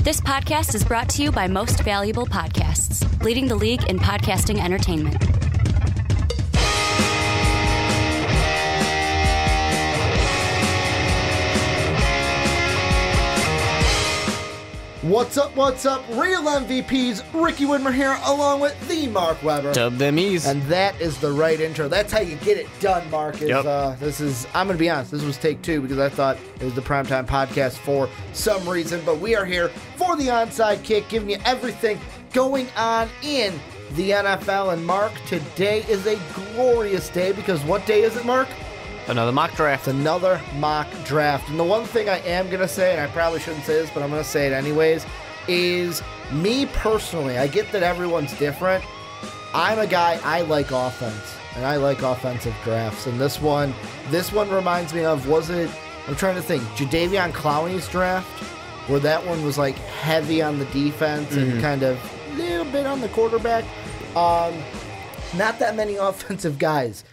This podcast is brought to you by Most Valuable Podcasts, leading the league in podcasting entertainment. What's up, real MVPs, Ricky Widmer here, along with the Mark Weber. Dub them ease. And that is the right intro. That's how you get it done, Mark. I'm going to be honest, this was take two because I thought it was the Primetime Podcast for some reason, but we are here for the onside kick, giving you everything going on in the NFL. And Mark, today is a glorious day because what day is it, Mark? Another mock draft. It's another mock draft. And the one thing I am going to say, and I probably shouldn't say this, but I'm going to say it anyways, is me personally, I get that everyone's different. I'm a guy, I like offense, and I like offensive drafts. And this one reminds me of, I'm trying to think, Jadeveon Clowney's draft, where that one was like heavy on the defense and kind of a little bit on the quarterback. Not that many offensive guys.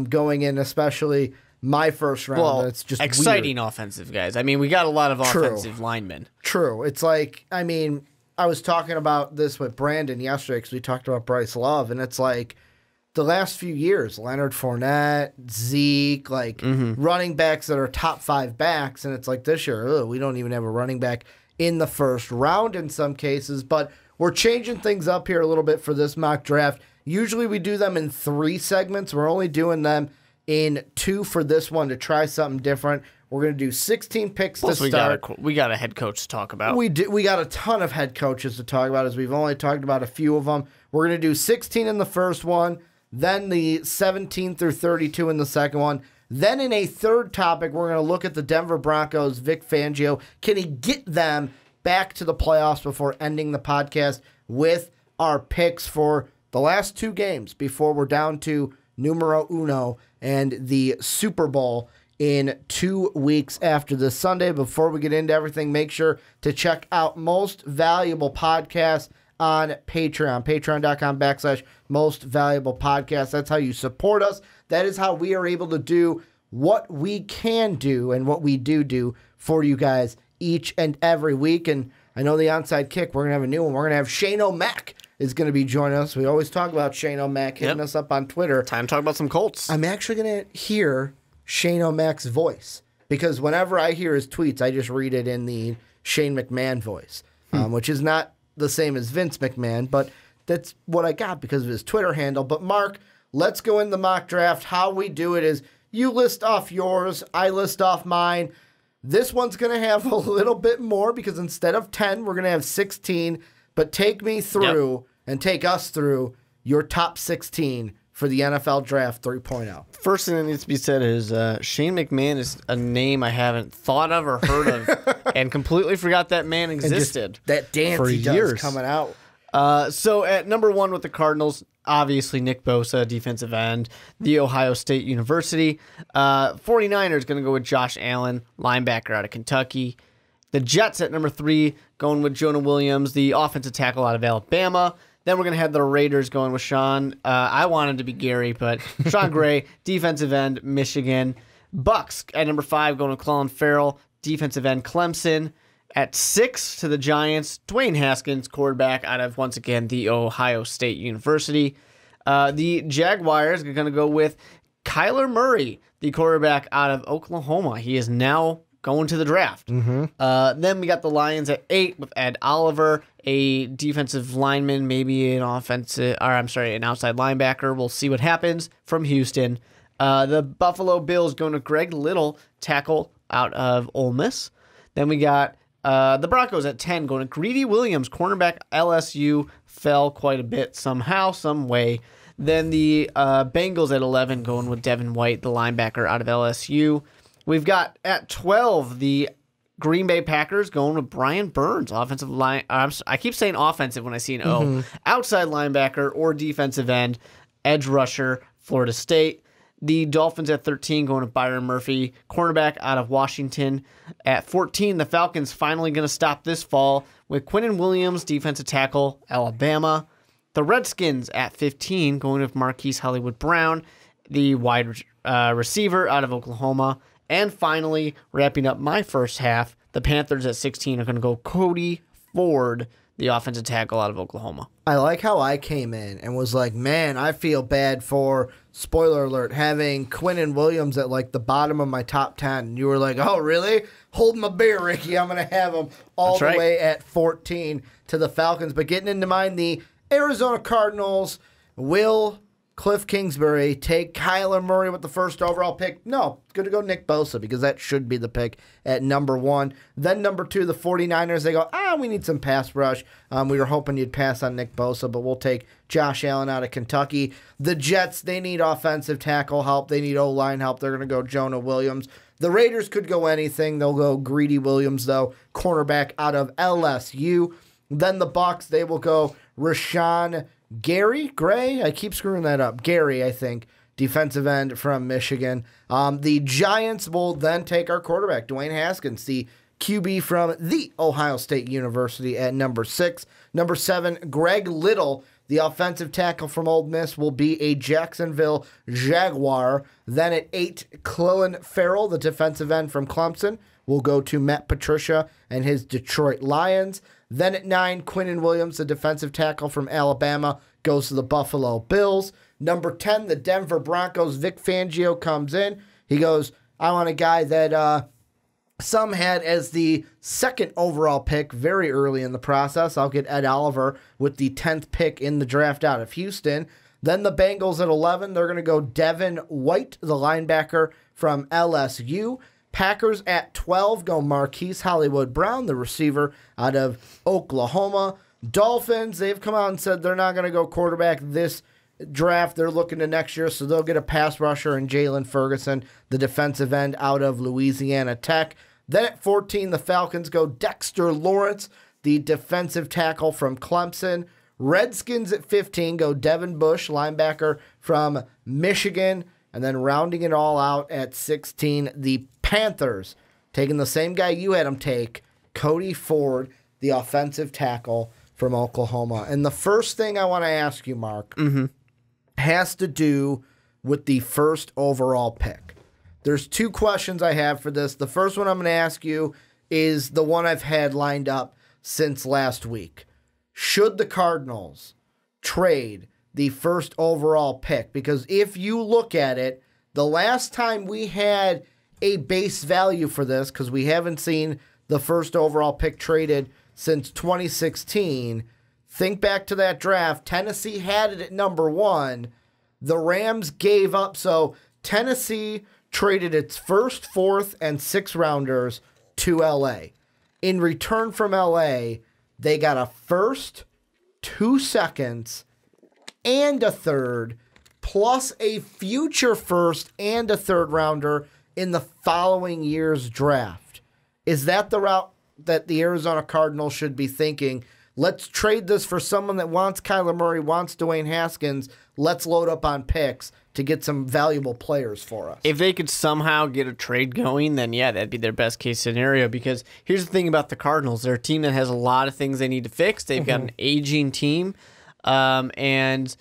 Going in, especially my first round. Well, it's just exciting weird. Offensive guys. I mean, we got a lot of offensive linemen. True. It's like, I mean, I was talking about this with Brandon yesterday because we talked about Bryce Love, and it's like the last few years, Leonard Fournette, Zeke, like running backs that are top 5 backs, and it's like this year, we don't even have a running back in the first round in some cases, but we're changing things up here a little bit for this mock draft. Usually we do them in 3 segments. We're only doing them in 2 for this one to try something different. We're going to do 16 picks to start. We got a head coach to talk about. We got a ton of head coaches to talk about, as we've only talked about a few of them. We're going to do 16 in the first one, then the 17 through 32 in the second one. Then in a third topic, we're going to look at the Denver Broncos, Vic Fangio. Can he get them back to the playoffs before ending the podcast with our picks for the last 2 games before we're down to numero uno and the Super Bowl in 2 weeks after this Sunday. Before we get into everything, make sure to check out Most Valuable Podcast on Patreon. Patreon.com/Most Valuable Podcast. That's how you support us. That is how we are able to do what we can do and what we do for you guys each and every week. And I know the onside kick, we're going to have a new one. We're going to have Shane O'Mac is going to be joining us. We always talk about Shane O'Mac hitting us up on Twitter. Time to talk about some Colts. I'm actually going to hear Shane O'Mac's voice because whenever I hear his tweets, I just read it in the Shane McMahon voice, which is not the same as Vince McMahon, but that's what I got because of his Twitter handle. But Mark, let's go in the mock draft. How we do it is you list off yours, I list off mine. This one's going to have a little bit more because instead of 10, we're going to have 16. But take me through and take us through your top 16 for the NFL Draft 3.0. First thing that needs to be said is Shane McMahon is a name I haven't thought of or heard of and completely forgot that man existed. That dance for he does years. Coming out. So at number 1 with the Cardinals, obviously Nick Bosa, defensive end, The Ohio State University. 49ers going to go with Josh Allen, linebacker out of Kentucky. The Jets at number 3 going with Jonah Williams, the offensive tackle out of Alabama. Then we're going to have the Raiders going with Sean. I wanted to be Gary, but Sean Gray, defensive end, Michigan. Bucks at number 5 going with Clelin Ferrell, defensive end, Clemson. At 6 to the Giants, Dwayne Haskins, quarterback out of, once again, The Ohio State University. The Jaguars are going to go with Kyler Murray, the quarterback out of Oklahoma. He is now going to the draft. Then we got the Lions at 8 with Ed Oliver, a defensive lineman, maybe an outside linebacker. We'll see what happens from Houston. The Buffalo Bills going to Greg Little, tackle out of Ole Miss. Then we got the Broncos at 10 going to Greedy Williams, cornerback LSU, fell quite a bit somehow, some way. Then the Bengals at 11 going with Devin White, the linebacker out of LSU. We've got at 12 the Green Bay Packers going with Brian Burns, offensive line. I keep saying offensive when I see an O. Outside linebacker or defensive end, edge rusher, Florida State. The Dolphins at 13 going with Byron Murphy, cornerback out of Washington. At 14, the Falcons finally going to stop this fall with Quinnen Williams, defensive tackle, Alabama. The Redskins at 15 going with Marquise Hollywood Brown, the wide receiver out of Oklahoma. And finally, wrapping up my first half, the Panthers at 16 are going to go Cody Ford, the offensive tackle out of Oklahoma. I like how I came in and was like, man, I feel bad for, spoiler alert, having Quinnen Williams at like the bottom of my top 10. And you were like, oh, really? Hold my beer, Ricky. I'm going to have him all the way at 14 to the Falcons. But getting into mine, the Arizona Cardinals will Cliff Kingsbury take Kyler Murray with the first overall pick? No, it's going to go Nick Bosa because that should be the pick at number 1. Then number 2, the 49ers, they go, we need some pass rush. We were hoping you'd pass on Nick Bosa, but we'll take Josh Allen out of Kentucky. The Jets, they need offensive tackle help. They need O-line help. They're going to go Jonah Williams. The Raiders could go anything. They'll go Greedy Williams, though, cornerback out of LSU. Then the Bucs, they will go Rashawn Gray? I keep screwing that up. Gary, I think, defensive end from Michigan. The Giants will then take our quarterback, Dwayne Haskins, the QB from the Ohio State University at number 6. Number 7, Greg Little, the offensive tackle from Ole Miss, will be a Jacksonville Jaguar. Then at 8, Clelin Ferrell, the defensive end from Clemson, will go to Matt Patricia and his Detroit Lions. Then at 9, Quinnen Williams, the defensive tackle from Alabama, goes to the Buffalo Bills. Number 10, the Denver Broncos, Vic Fangio comes in. He goes, I want a guy that some had as the 2nd overall pick very early in the process. I'll get Ed Oliver with the 10th pick in the draft out of Houston. Then the Bengals at 11, they're going to go Devin White, the linebacker from LSU. Packers at 12 go Marquise Hollywood Brown, the receiver out of Oklahoma. Dolphins, they've come out and said they're not going to go quarterback this draft. They're looking to next year, so they'll get a pass rusher in Jalen Ferguson, the defensive end out of Louisiana Tech. Then at 14, the Falcons go Dexter Lawrence, the defensive tackle from Clemson. Redskins at 15 go Devin Bush, linebacker from Michigan. And then rounding it all out at 16, the Panthers, taking the same guy you had them take, Cody Ford, the offensive tackle from Oklahoma. And the first thing I want to ask you, Mark, has to do with the first overall pick. There's 2 questions I have for this. The first one I'm going to ask you is the one I've had lined up since last week. Should the Cardinals trade the first overall pick? Because if you look at it, the last time we had a base value for this, because we haven't seen the first overall pick traded since 2016, think back to that draft. Tennessee had it at number 1. The Rams gave up. So Tennessee traded its first, 4th, and 6th rounders to LA. In return from LA, they got a first, 2 seconds, and a 3rd, plus a future first and a 3rd rounder in the following year's draft. Is that the route that the Arizona Cardinals should be thinking? Let's trade this for someone that wants Kyler Murray, wants Dwayne Haskins. Let's load up on picks to get some valuable players for us. If they could somehow get a trade going, then yeah, that'd be their best case scenario. Because here's the thing about the Cardinals. They're a team that has a lot of things they need to fix. They've got an aging team. And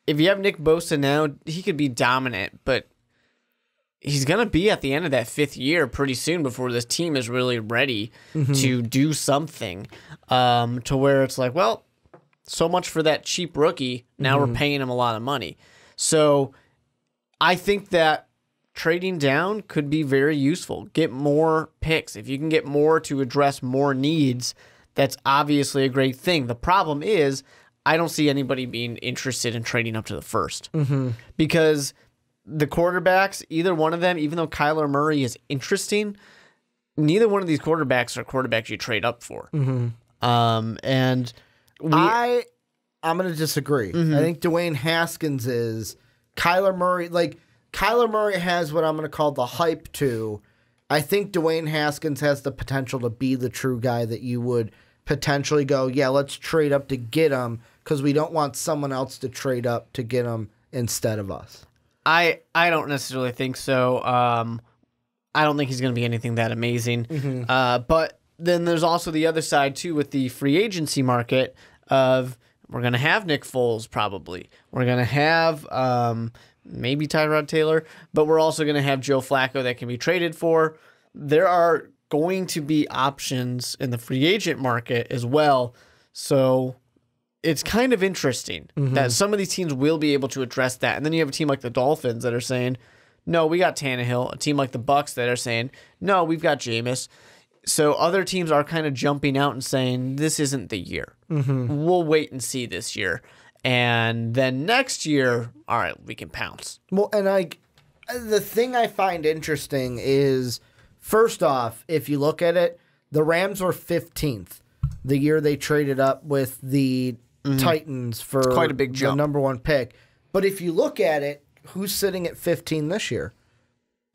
if you have Nick Bosa now, he could be dominant, but he's going to be at the end of that 5th year pretty soon before this team is really ready to do something to where it's like, well, so much for that cheap rookie. Now we're paying him a lot of money. So I think that trading down could be very useful. Get more picks. If you can get more to address more needs, that's obviously a great thing. The problem is I don't see anybody being interested in trading up to the first because the quarterbacks, either one of them, even though Kyler Murray is interesting, neither one of these quarterbacks are quarterbacks you trade up for. And I'm going to disagree. I think Dwayne Haskins is Kyler Murray. Like Kyler Murray has what I'm going to call the hype to. I think Dwayne Haskins has the potential to be the true guy that you would potentially go, yeah, let's trade up to get him because we don't want someone else to trade up to get him instead of us. I don't necessarily think so. I don't think he's going to be anything that amazing. But then there's also the other side, too, with the free agency market of we're going to have Nick Foles probably. We're going to have maybe Tyrod Taylor, but we're also going to have Joe Flacco that can be traded for. There are going to be options in the free agent market as well. So it's kind of interesting that some of these teams will be able to address that. And then you have a team like the Dolphins that are saying, no, we got Tannehill. A team like the Bucs that are saying, no, we've got Jameis. So other teams are kind of jumping out and saying, this isn't the year. We'll wait and see this year. And then next year, all right, we can pounce. Well, and the thing I find interesting is, first off, if you look at it, the Rams were 15th the year they traded up with the Titans for quite a big jump. The number 1 pick. But if you look at it, who's sitting at 15 this year?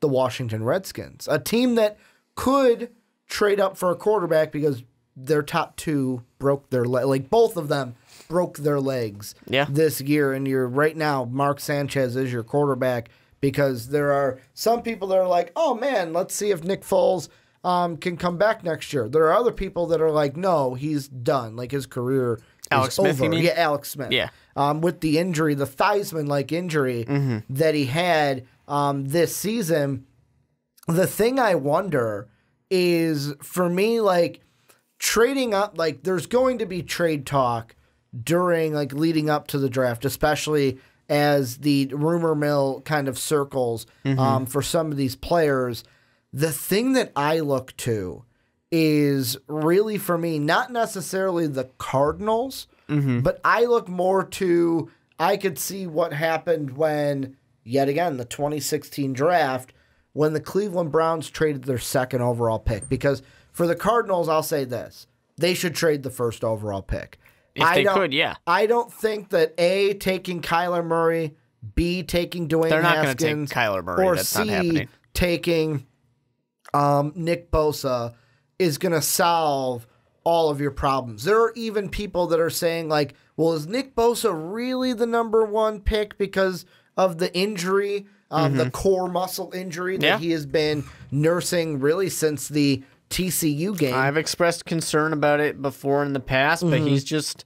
The Washington Redskins, a team that could trade up for a quarterback because their top 2 broke their leg. Like, both of them broke their legs this year. And you're right now, Mark Sanchez is your quarterback because there are some people that are like, oh, man, let's see if Nick Foles can come back next year. There are other people that are like, no, he's done. Like, his career Alex is Smith, over. you mean? Yeah, Alex Smith. Yeah. With the injury, the Theismann-like injury that he had this season, the thing I wonder is, for me, like, trading up, like, there's going to be trade talk during, like, leading up to the draft, especially as the rumor mill kind of circles for some of these players. The thing that I look to is really, for me, not necessarily the Cardinals, but I look more to, I could see what happened when, yet again, the 2016 draft, when the Cleveland Browns traded their 2nd overall pick. Because for the Cardinals, I'll say this, they should trade the 1st overall pick. If they could, yeah. I don't think that A, taking Kyler Murray, B, taking Dwayne They're not Haskins, going to take Kyler Murray. or That's C, not happening. Taking Nick Bosa is going to solve all of your problems. There are even people that are saying, like, well, is Nick Bosa really the number 1 pick because of the injury, the core muscle injury that he has been nursing really since the TCU game? I've expressed concern about it before in the past, but he's just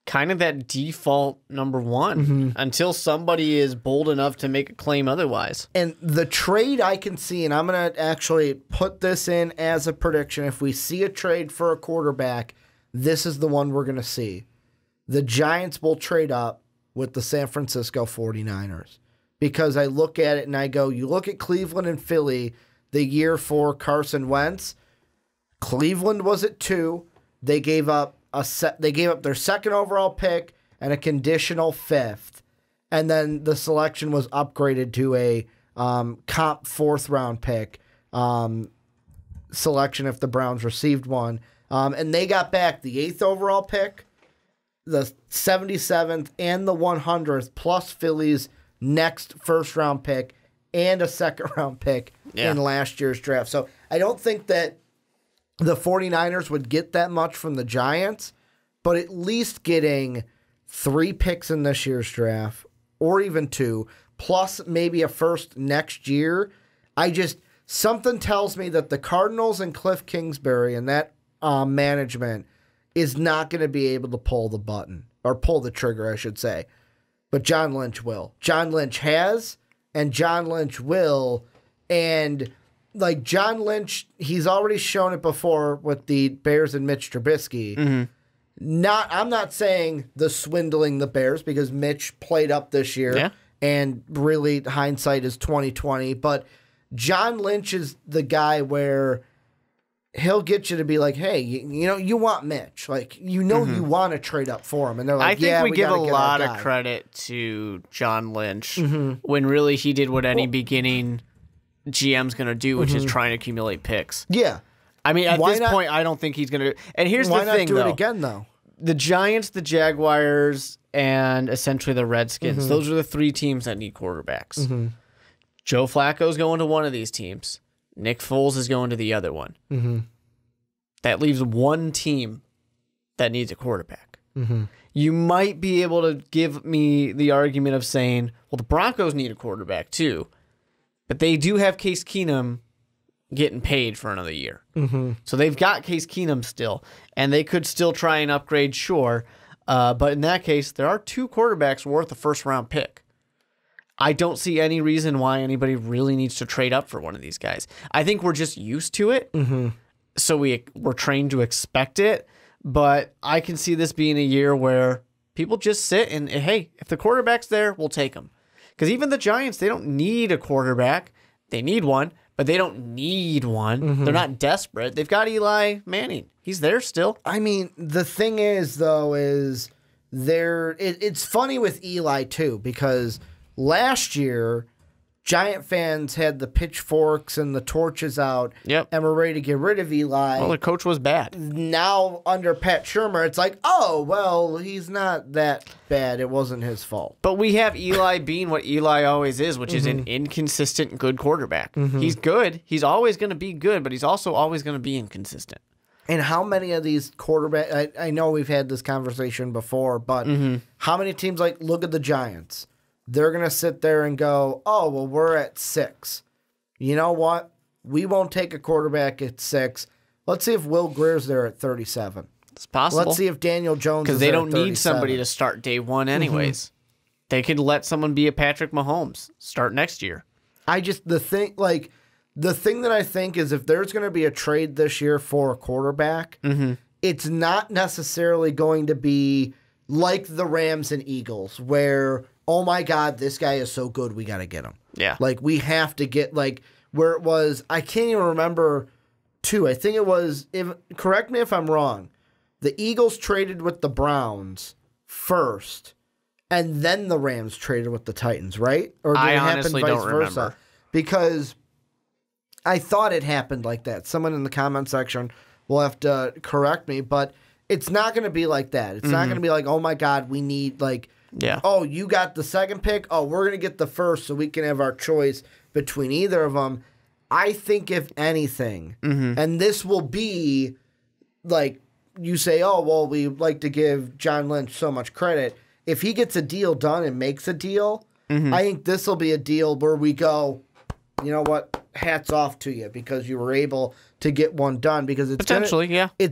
kind of that default number 1 until somebody is bold enough to make a claim otherwise. And the trade I can see, and I'm going to actually put this in as a prediction, if we see a trade for a quarterback, this is the one we're going to see. The Giants will trade up with the San Francisco 49ers. Because I look at it and I go, you look at Cleveland and Philly the year for Carson Wentz, Cleveland was at 2. They gave up their 2nd overall pick and a conditional 5th. And then the selection was upgraded to a comp 4th round pick selection if the Browns received one. And they got back the 8th overall pick, the 77th, and the 100th, plus Philly's next 1st round pick and a 2nd round pick in last year's draft. So I don't think that the 49ers would get that much from the Giants, but at least getting 3 picks in this year's draft, or even 2, plus maybe a 1st next year. Something tells me that the Cardinals and Cliff Kingsbury and that management is not going to be able to pull the button, or pull the trigger, I should say. But John Lynch will. John Lynch has, and John Lynch will. And, like, John Lynch, he's already shown it before with the Bears and Mitch Trubisky. I'm not saying the swindling the Bears, because Mitch played up this year, and really hindsight is 2020. But John Lynch is the guy where he'll get you to be like, hey, you want Mitch. Like, you want to trade up for him. And they're like, I think we give a lot of credit to John Lynch when really he did what any beginning GM's going to do, which is try and accumulate picks. Yeah. I mean, at this point, I don't think he's going to. And here's the thing, Why not do though. it again, though? The Giants, the Jaguars, and essentially the Redskins, those are the 3 teams that need quarterbacks. Joe Flacco's going to one of these teams. Nick Foles is going to the other one. That leaves 1 team that needs a quarterback. You might be able to give me the argument of saying, well, the Broncos need a quarterback too, but they do have Case Keenum getting paid for another year. So they've got Case Keenum still, and they could still try and upgrade, sure. But in that case, there are 2 quarterbacks worth a 1st round pick. I don't see any reason why anybody really needs to trade up for one of these guys. I think we're just used to it, so we're trained to expect it. But I can see this being a year where people just sit and, hey, if the quarterback's there, we'll take him. Because even the Giants, they don't need a quarterback. They need one, but they don't need one. They're not desperate. They've got Eli Manning. He's there still. I mean, the thing is, though, it's funny with Eli, too, because last year, Giant fans had the pitchforks and the torches out and were ready to get rid of Eli. Well, the coach was bad. Now, under Pat Shurmur, it's like, oh, well, he's not that bad. It wasn't his fault. But we have Eli being what Eli always is, which is an inconsistent good quarterback. He's good. He's always going to be good, but he's also always going to be inconsistent. And how many of these quarterbacks, I know we've had this conversation before, but how many teams, look at the Giants. They're going to sit there and go, oh, well, we're at 6. You know what? We won't take a quarterback at 6. Let's see if Will Greer's there at 37. It's possible. Let's see if Daniel Jones is there at 37. Because they don't need somebody to start day one anyways. They could let someone be a Patrick Mahomes start next year. The thing that I think is if there's going to be a trade this year for a quarterback, it's not necessarily going to be like the Rams and Eagles where, oh my God, this guy is so good, we got to get him. Yeah. We have to get, where it was, I can't even remember, I think it was, correct me if I'm wrong, the Eagles traded with the Browns first, and then the Rams traded with the Titans, right? Or did I it honestly happen don't vice versa? remember. Because I thought it happened like that. Someone in the comment section will have to correct me, but it's not going to be like that. It's not going to be like, oh my God, we need oh, you got the second pick. Oh, we're going to get the first so we can have our choice between either of them. I think if anything, and this will be you say, oh, well, we like to give John Lynch so much credit. If he gets a deal done and makes a deal, I think this will be a deal where we go, you know what? Hats off to you because you were able to get one done. Because it's it's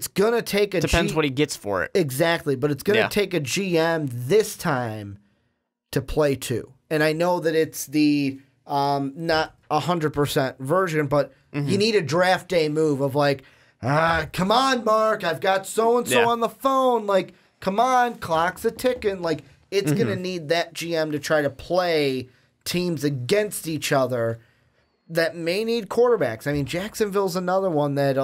gonna take a depends what he gets for it. Exactly, but it's gonna take a GM this time to play to. And I know that it's the not 100% version, but you need a draft day move of come on, Mark, I've got so and so on the phone. Come on, clock's a ticking. It's gonna need that GM to try to play teams against each other that may need quarterbacks. I mean, Jacksonville's another one that,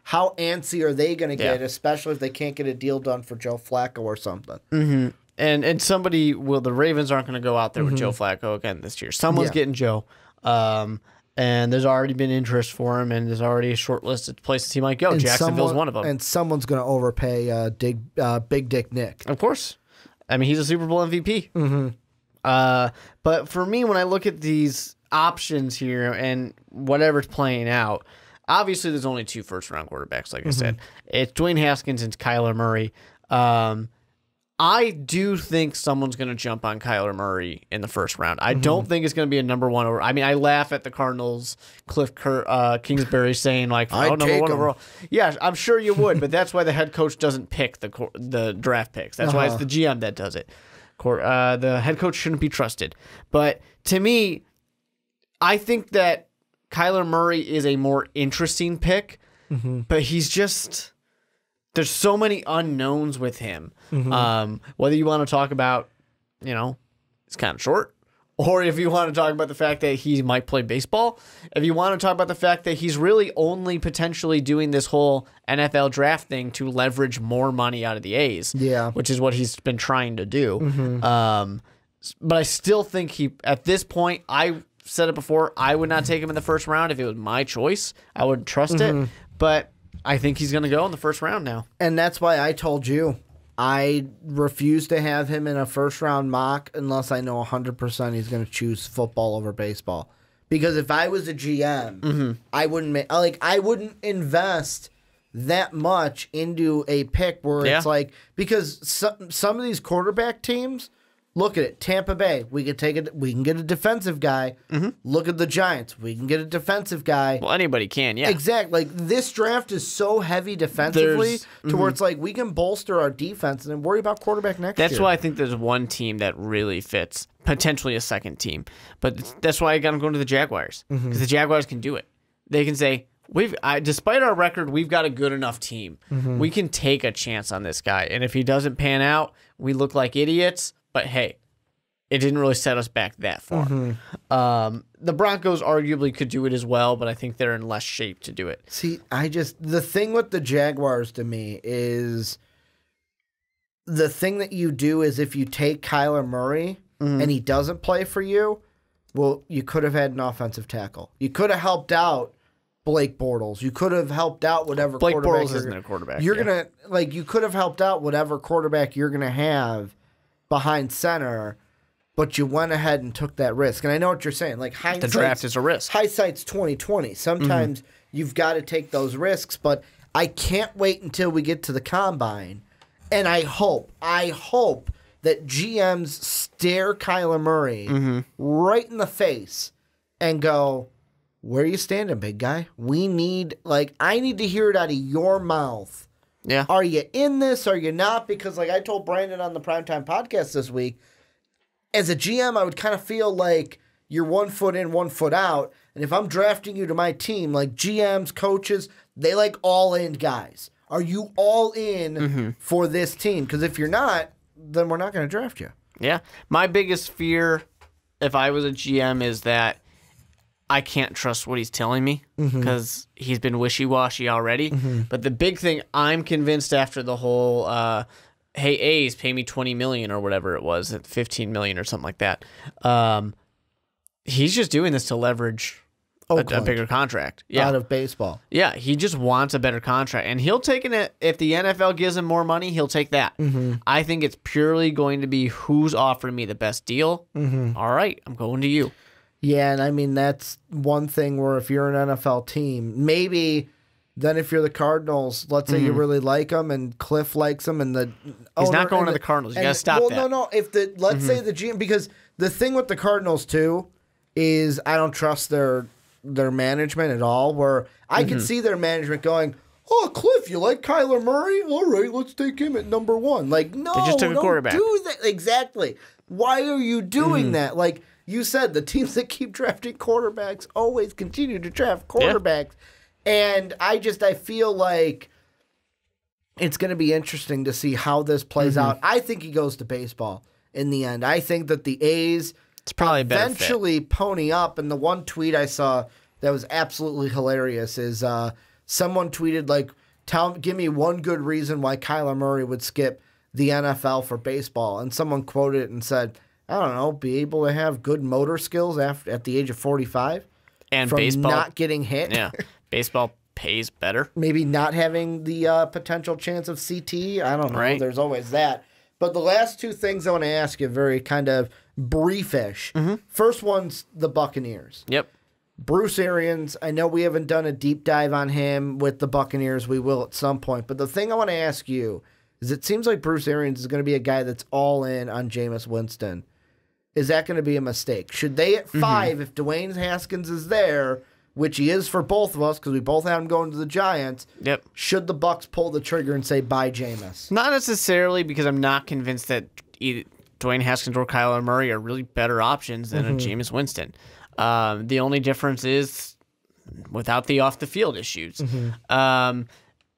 how antsy are they going to get, especially if they can't get a deal done for Joe Flacco or something? And somebody the Ravens aren't going to go out there with Joe Flacco again this year. Someone's getting Joe. And there's already been interest for him, and there's already a short list of places he might go. And Jacksonville's one of them. And someone's going to overpay Big Dick Nick. Of course. I mean, he's a Super Bowl MVP. But for me, when I look at these options here and whatever's playing out, obviously there's only 2 first-round quarterbacks, like I said. It's Dwayne Haskins and Kyler Murray. I do think someone's going to jump on Kyler Murray in the first round. I don't think it's going to be a number 1 over. I mean, I laugh at the Cardinals, Cliff Kingsbury saying number 1 overall. Yeah, I'm sure you would, but that's why the head coach doesn't pick the draft picks. That's why it's the GM that does it. The head coach shouldn't be trusted. But to me, I think that Kyler Murray is a more interesting pick, but he's just... There's so many unknowns with him. Whether you want to talk about, it's kind of short, or if you want to talk about the fact that he might play baseball, if you want to talk about the fact that he's really only potentially doing this whole NFL draft thing to leverage more money out of the A's, which is what he's been trying to do. But I still think at this point, I said it before, I would not take him in the first round if it was my choice. I wouldn't trust it, but I think he's going to go in the first round now. And that's why I told you I refuse to have him in a first-round mock unless I know 100% he's going to choose football over baseball. Because if I was a GM, I wouldn't invest that much into a pick where it's because some of these quarterback teams, look at it. Tampa Bay, we can get a defensive guy. Look at the Giants, we can get a defensive guy. Well, anybody can, yeah. Exactly. This draft is so heavy defensively to where it's we can bolster our defense and then worry about quarterback next year. That's why I think there's one team that really fits potentially a second team. But that's why I got him going to the Jaguars, because the Jaguars can do it. They can say, despite our record, we've got a good enough team. We can take a chance on this guy. And if he doesn't pan out, we look like idiots. But hey, it didn't really set us back that far. The Broncos arguably could do it as well, but I think they're in less shape to do it. See, the thing with the Jaguars to me is the thing that you do is if you take Kyler Murray and he doesn't play for you, well, you could have had an offensive tackle. You could have helped out Blake Bortles. You could have helped out whatever Blake quarterback Bortles isn't a quarterback. You could have helped out whatever quarterback you're gonna have behind center, but you went ahead and took that risk. And I know what you're saying. Like the draft is a risk. Hindsight's 20/20. Sometimes you've got to take those risks, but I can't wait until we get to the combine. And I hope that GMs stare Kyler Murray right in the face and go, "Where are you standing, big guy? I need to hear it out of your mouth. Yeah. Are you in this? Are you not?" Because like I told Brandon on the Primetime Podcast this week, as a GM, I would kind of feel like you're 1 foot in, 1 foot out. And if I'm drafting you to my team, like GMs, coaches, they like all-in guys. Are you all in for this team? Because if you're not, then we're not going to draft you. Yeah. My biggest fear, if I was a GM, is that I can't trust what he's telling me because he's been wishy-washy already. But the big thing, I'm convinced after the whole hey, A's, pay me $20 million or whatever it was, at $15 million or something like that. He's just doing this to leverage a bigger contract. Out of baseball. Yeah, he just wants a better contract. And he'll take it. If the NFL gives him more money, he'll take that. I think it's purely going to be who's offering me the best deal. All right, I'm going to you. Yeah, and I mean, that's one thing where if you're an NFL team, maybe then if you're the Cardinals, let's say you really like them and Cliff likes them and the He's not going to the Cardinals. You got to stop that. No. If let's say the GM, because the thing with the Cardinals too is I don't trust their management at all. Where I could see their management going, "Oh, Cliff, you like Kyler Murray? All right, let's take him at number one." Like, no, they just took a don't quarterback. do that. Exactly. Why are you doing that? Like you said, the teams that keep drafting quarterbacks always continue to draft quarterbacks. And I feel like it's going to be interesting to see how this plays out. I think he goes to baseball in the end. I think that the A's it's probably eventually pony up. And the one tweet I saw that was absolutely hilarious is someone tweeted, like, give me one good reason why Kyler Murray would skip the NFL for baseball. And someone quoted it and said, I don't know, be able to have good motor skills at the age of 45. And from baseball, not getting hit. Yeah. Baseball pays better. Maybe not having the potential chance of CT. I don't know. Right. There's always that. But the last two things I want to ask you, very kind of briefish. First one's the Buccaneers. Yep. Bruce Arians, I know we haven't done a deep dive on him with the Buccaneers. We will at some point. But the thing I want to ask you is it seems like Bruce Arians is going to be a guy that's all in on Jameis Winston. Is that going to be a mistake? Should they at 5, if Dwayne Haskins is there, which he is for both of us because we both have him going to the Giants, should the Bucs pull the trigger and say, bye, Jameis? Not necessarily, because I'm not convinced that either Dwayne Haskins or Kyler Murray are really better options than a Jameis Winston. The only difference is without the off-the-field issues. But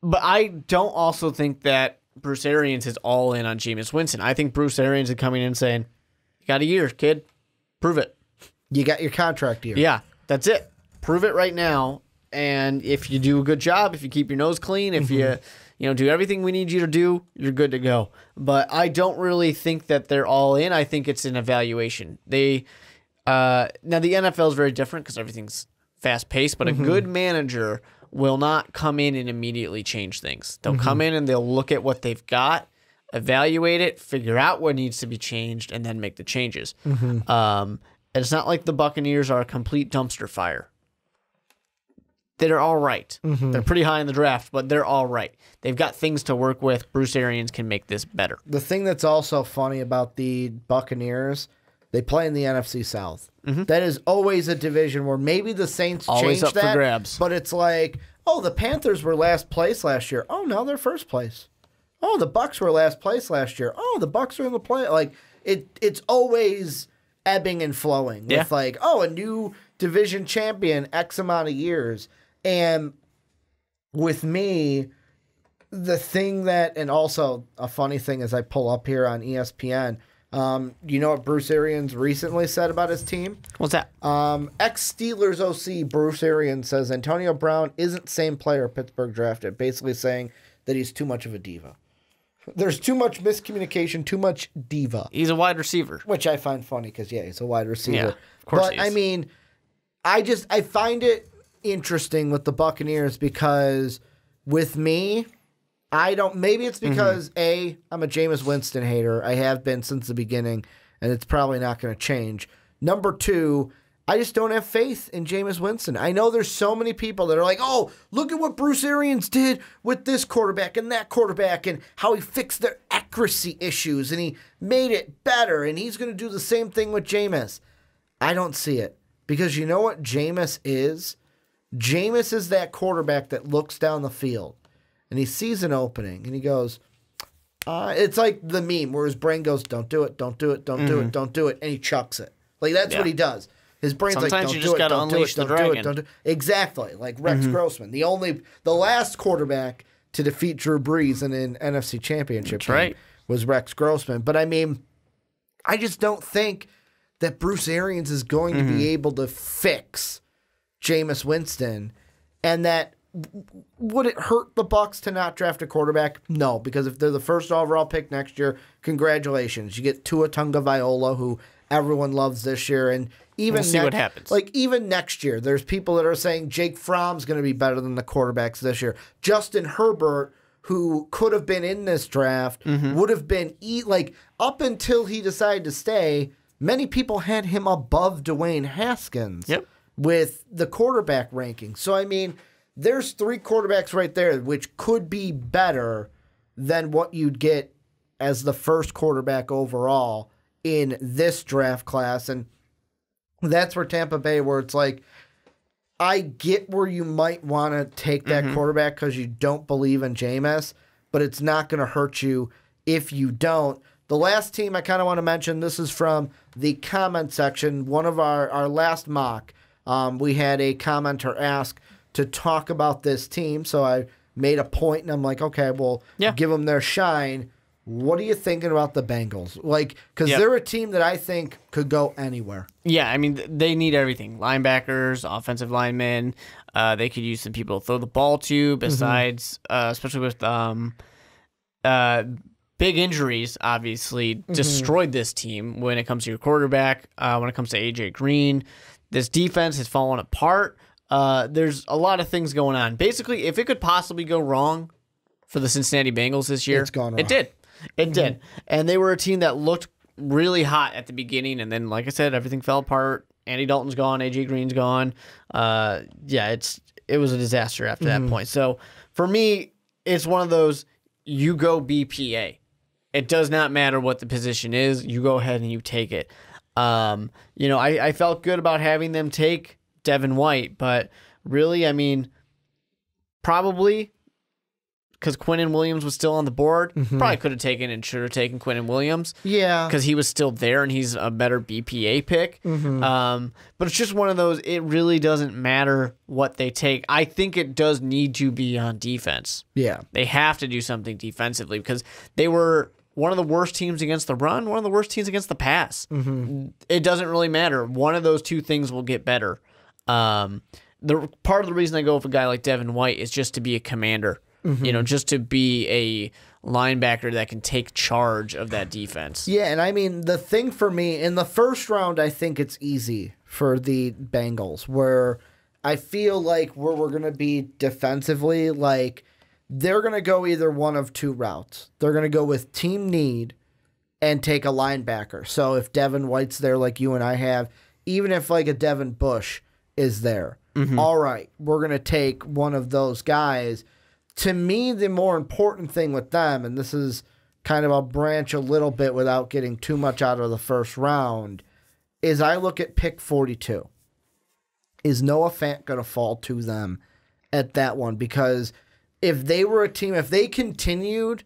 I don't also think that Bruce Arians is all in on Jameis Winston. I think Bruce Arians is coming in and saying, you got a year, kid. Prove it. You got your contract year. Yeah, that's it. Prove it right now, and if you do a good job, if you keep your nose clean, if you do everything we need you to do, you're good to go. But I don't really think that they're all in. I think it's an evaluation. Now the NFL is very different because everything's fast paced, but a good manager will not come in and immediately change things. They'll come in and they'll look at what they've got, evaluate it, figure out what needs to be changed, and then make the changes. And it's not like the Buccaneers are a complete dumpster fire. They're all right. They're pretty high in the draft, but they're all right. They've got things to work with. Bruce Arians can make this better. The thing that's also funny about the Buccaneers, they play in the NFC South. That is always a division where maybe the Saints always changed up that, for grabs. But it's like, oh, the Panthers were last place last year. Oh, now they're first place. Oh, the Bucs were last place last year. Oh, the Bucs are in the play. Like it's always ebbing and flowing with like, oh, a new division champion, X amount of years. And with me, the thing that, and also a funny thing as I pull up here on ESPN, you know what Bruce Arians recently said about his team? What's that? Ex-Steelers OC Bruce Arians says Antonio Brown isn't the same player Pittsburgh drafted, basically saying that he's too much of a diva. There's too much miscommunication, too much diva. He's a wide receiver. Which I find funny because, yeah, he's a wide receiver. Yeah, of course but, he is. I mean, I find it interesting with the Buccaneers because with me, maybe it's because, A, I'm a Jameis Winston hater. I have been since the beginning, and it's probably not going to change. Number 2, I just don't have faith in Jameis Winston. I know there's so many people that are like, oh, look at what Bruce Arians did with this quarterback and that quarterback and how he fixed their accuracy issues and he made it better and he's going to do the same thing with Jameis. I don't see it because you know what Jameis is? Jameis is that quarterback that looks down the field and he sees an opening and he goes, it's like the meme where his brain goes, don't do it, don't do it, don't do it, don't do it, and he chucks it. Like that's what he does. His brain's Sometimes like, don't you do just it, gotta don't do unleash it, the don't do it, dragon. don't do it. Exactly, like Rex Grossman. The last quarterback to defeat Drew Brees in an NFC Championship game was Rex Grossman. But I mean, I just don't think that Bruce Arians is going to be able to fix Jameis Winston, and that would it hurt the Bucs to not draft a quarterback? No, because if they're the first overall pick next year, congratulations. You get Tua Tagovailoa, who everyone loves this year, and even we'll see what happens. Like even next year, there's people that are saying Jake Fromm's going to be better than the quarterbacks this year. Justin Herbert, who could have been in this draft, would have been like up until he decided to stay. Many people had him above Dwayne Haskins with the quarterback ranking. So I mean, there's 3 quarterbacks right there which could be better than what you'd get as the first quarterback overall in this draft class. And that's where Tampa Bay, where it's like, I get where you might want to take that quarterback because you don't believe in Jameis, but it's not going to hurt you if you don't. The last team I kind of want to mention, this is from the comment section, one of our last mock. We had a commenter ask to talk about this team, so I made a point, and I'm like, okay, well, give them their shine. What are you thinking about the Bengals? Like, because they're a team that I think could go anywhere. Yeah, I mean, they need everything. Linebackers, offensive linemen. They could use some people to throw the ball to, besides, especially with big injuries, obviously, destroyed this team when it comes to your quarterback, when it comes to A.J. Green. This defense has fallen apart. There's a lot of things going on. Basically, if it could possibly go wrong for the Cincinnati Bengals this year, It's gone wrong. It did. It did. And they were a team that looked really hot at the beginning, and then, like I said, everything fell apart. Andy Dalton's gone. A.J. Green's gone. It was a disaster after that point. So, for me, it's one of those, you go BPA. It does not matter what the position is. You go ahead and you take it. I felt good about having them take Devin White, but really, I mean, probably because Quinnen Williams was still on the board, probably could have taken and should have taken Quinnen Williams. Yeah. Because he was still there and he's a better BPA pick. But it's just one of those, it really doesn't matter what they take. I think it does need to be on defense. Yeah. They have to do something defensively because they were one of the worst teams against the run, one of the worst teams against the pass. It doesn't really matter. One of those two things will get better. The part of the reason I go with a guy like Devin White is just to be a commander. Just to be a linebacker that can take charge of that defense. Yeah, and I mean, the thing for me, in the first round, I think it's easy for the Bengals, where I feel like where we're going to be defensively, like, they're going to go either one of 2 routes. They're going to go with team need and take a linebacker. So if Devin White's there like you and I have, even if like a Devin Bush is there, all right, we're going to take one of those guys. To me, the more important thing with them, and this is kind of a branch a little bit without getting too much out of the first round, is I look at pick 42. Is Noah Fant going to fall to them at that one? Because if they were a team, if they continued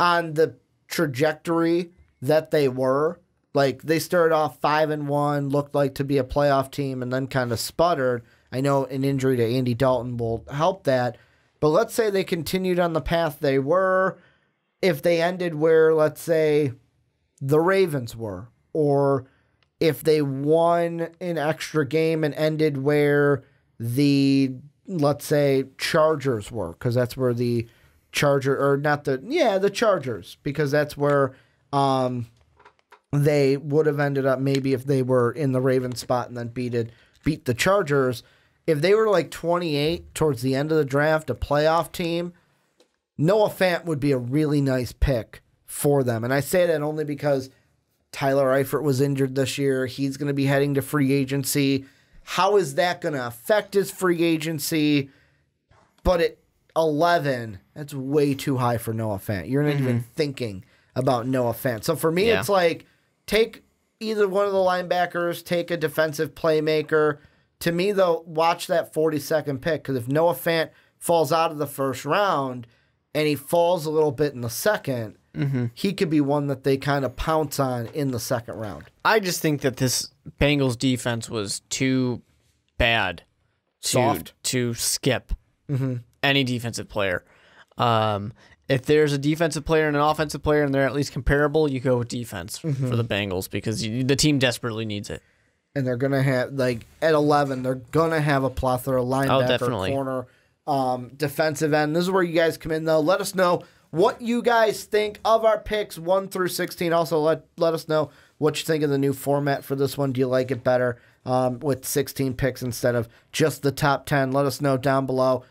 on the trajectory that they were, Like, they started off 5-1, looked like to be a playoff team, and then kind of sputtered. I know an injury to Andy Dalton will help that. But let's say they continued on the path they were. If they ended where, let's say, the Ravens were, or if they won an extra game and ended where the, let's say, Chargers were, because that's where the the Chargers, because that's where they would have ended up maybe if they were in the Ravens spot and then beat the Chargers. If they were like 28 towards the end of the draft, a playoff team, Noah Fant would be a really nice pick for them. And I say that only because Tyler Eifert was injured this year. He's going to be heading to free agency. How is that going to affect his free agency? But at 11, that's way too high for Noah Fant. You're not even thinking about Noah Fant. So for me, it's like, take either one of the linebackers, take a defensive playmaker. To me, though, watch that 42nd pick, because if Noah Fant falls out of the first round and he falls a little bit in the second, he could be one that they kind of pounce on in the second round. I just think that this Bengals defense was too bad to skip any defensive player. If there's a defensive player and an offensive player and they're at least comparable, you go with defense for the Bengals, because the team desperately needs it. And they're going to have, like, at 11, they're going to have a plethora of linebacker, corner, defensive end. This is where you guys come in, though. Let us know what you guys think of our picks 1 through 16. Also, let us know what you think of the new format for this one. Do you like it better with 16 picks instead of just the top 10? Let us know down below.